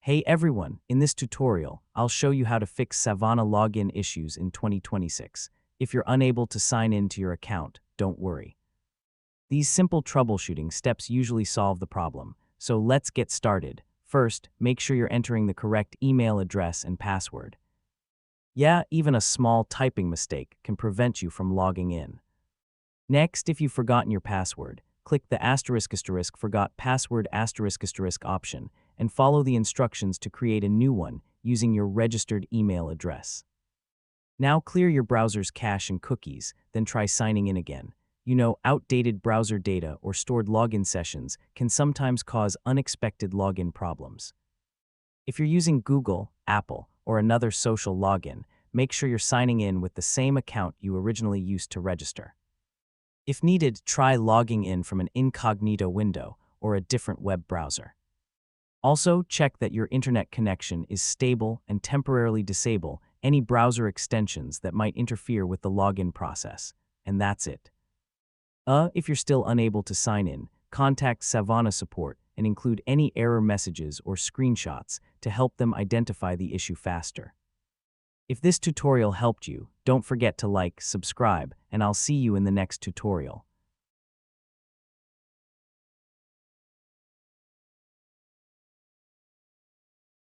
Hey everyone, in this tutorial, I'll show you how to fix Savana login issues in 2026. If you're unable to sign in to your account, don't worry. These simple troubleshooting steps usually solve the problem, so let's get started. First, make sure you're entering the correct email address and password. Yeah, even a small typing mistake can prevent you from logging in. Next, if you've forgotten your password, click the *** forgot password ** option and follow the instructions to create a new one using your registered email address. Now clear your browser's cache and cookies, then try signing in again. You know, outdated browser data or stored login sessions can sometimes cause unexpected login problems. If you're using Google, Apple, or another social login, make sure you're signing in with the same account you originally used to register. If needed, try logging in from an incognito window or a different web browser. Also, check that your internet connection is stable and temporarily disable any browser extensions that might interfere with the login process. And that's it. If you're still unable to sign in, contact Savana support and include any error messages or screenshots to help them identify the issue faster. If this tutorial helped you, don't forget to like, subscribe, and I'll see you in the next tutorial.